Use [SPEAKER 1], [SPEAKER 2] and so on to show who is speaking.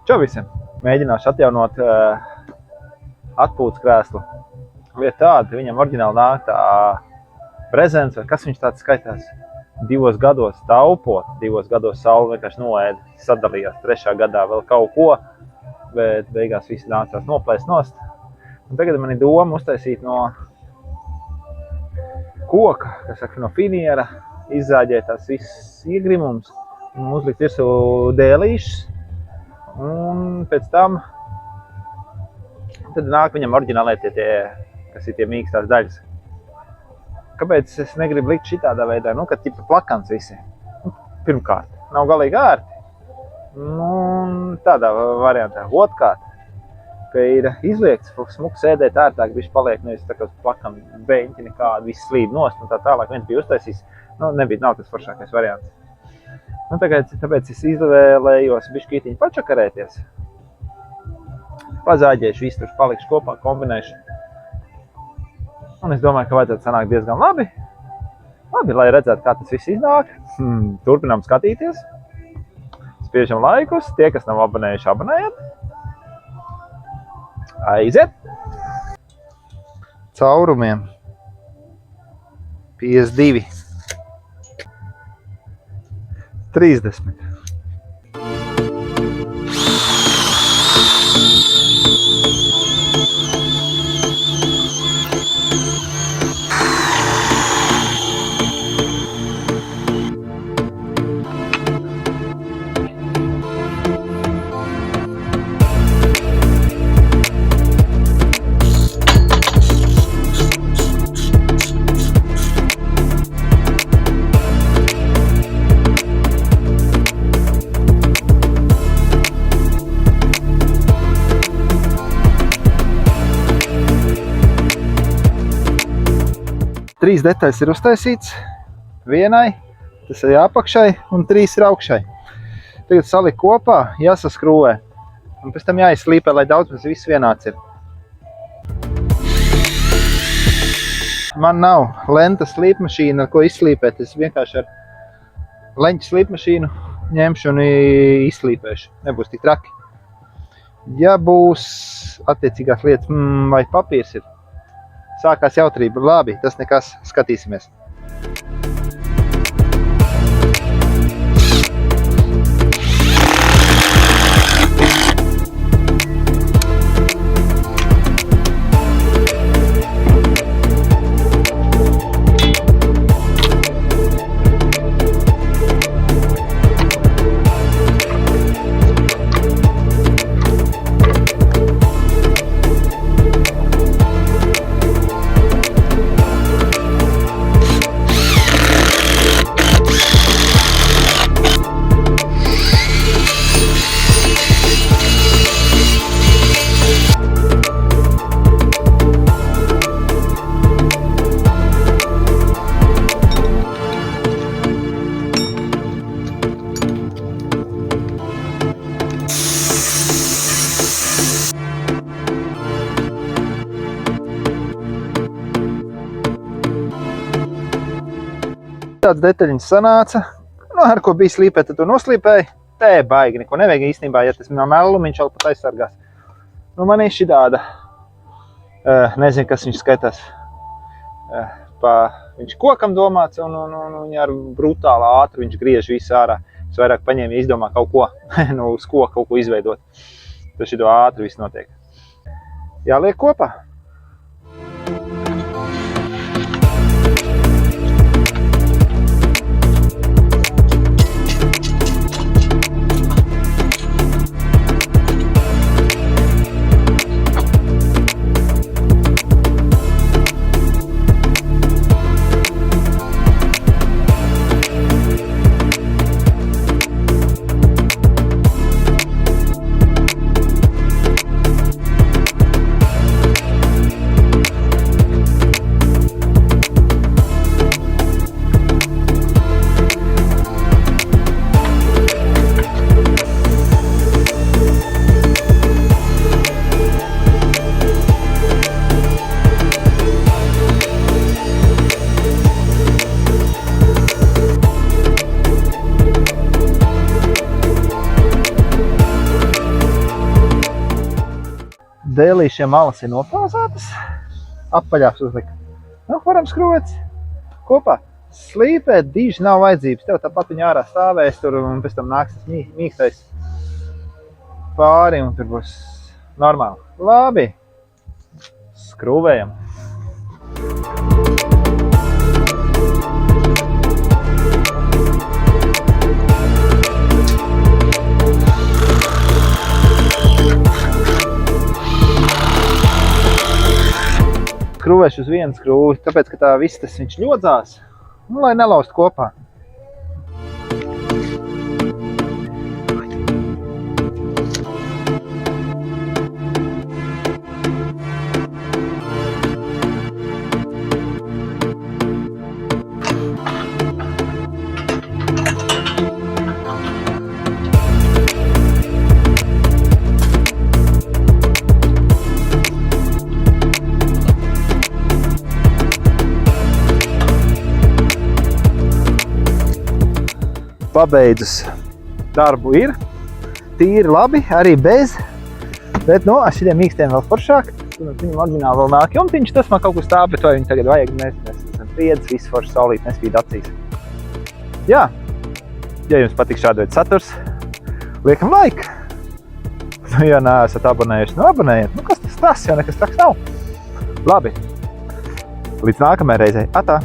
[SPEAKER 1] Čau visiem! Mēģināšu atjaunot atpūtas krēslu. Lieta tāda, viņam oriģināli nāk tā prezents, vai kas viņš tāds skaitās, 2 gados taupot, 2 gados saule vienkārši noēda, sadalījās 3. gadā vēl kaut ko, bet beigās visi nācās noplēst nost. Un tagad man ir doma uztaisīt no koka, kas saka, no finiera, izzāģēt tās visas iegrimumus un uzlikt virsū dēlīšas. Un pēc tam tad nāk viņam oriģinālē tie, kas ir tie mīkstās daļas. Kāpēc es negribu likt šitādā veidā? Nu, kad tipa plakans visi. Pirmkārt, nav galīgi ērti. Nu, tādā variantā. Otkārt, ka ir izliekts, smuks sēdēt ērtāk, bišķi paliek nevis tā kā plakam beņķi nekādi, viss slīd nost un tā tālāk. Viens bija uztaisījis, nu, nav tas foršākais variants. Nu, tāpēc es izvēlējos bišķītiņu pačakarēties. Pazāģēšu, visu tur palikšu kopā, kombinēšu. Un es domāju, ka vajadzētu sanākt diezgan labi. Labi, lai redzētu, kā tas viss iznāk. Turpinām skatīties. Spiežam laikus. Tie, kas nav abonējuši, abonējiet. Aiziet! Caurumiem. 52. 30. Trīs detaļas ir uztaisīts, vienai, tas ir apakšai un 3 ir augšai. Tagad salikt kopā, jāsaskrūvē un pēc tam jāizslīpē, lai daudzums viss vienāds ir. Man nav lentas slīpmašīna, ar ko izslīpēt, es vienkārši ar leņķu slīpmašīnu ņemšu un izslīpēšu, nebūs tik traki. Ja būs attiecīgās lietas vai papīrs ir, sākās jautrība. Labi, tas nekas, skatīsimies. Tāds detaļiņas sanāca, nu, ar ko bija slīpēt, tad to noslīpēju. Te baigi, neko nevajag īstenībā, ja tas no mellumiņš vēl pat aizsargās. Nu, man ir šitāda, nezinu, kas viņš skaitās, viņš kokam domāts un viņa ar brutāli ātri viņš griež visu ārā. Es vairāk paņēmu, ja izdomā kaut ko, nu, uz koka kaut ko izveidot. Tas šito ātri viss notiek. Jāliek kopā. dēlīšiem malas ir nopāzētas. Apaļās uzlikt. Nu, varam skrūvēt kopā. Slīpēt diži nav vajadzības. Tev tāpat viņa ārā stāvēs tur un pēc tam nāks tas mīkstais pāri un tur būs normāli. Labi. Skrūvējam. Skrūvēšu uz vienu skrūvi, tāpēc, ka tā viss tas viņš ļodzās, nu, lai nelaust kopā. Pabeidzis darbu ir, tīri labi, arī bez, bet, nu, ar šitiem mīkstiem vēl foršāk. Viņam oriģināli vēl nāk jumtiņš, tas man kaut kur stāv, bet vai viņu tagad vajag, mēs esam priedzi, viss forši saulīt nespīd acīs. Jā, ja jums patīk šāda veida saturs, liekam like. Nu, ja neesat abonējuši, nu abonējiet. Nu, kas tas, jo nekas traks nav. Labi, līdz nākamajai reizei. Atā!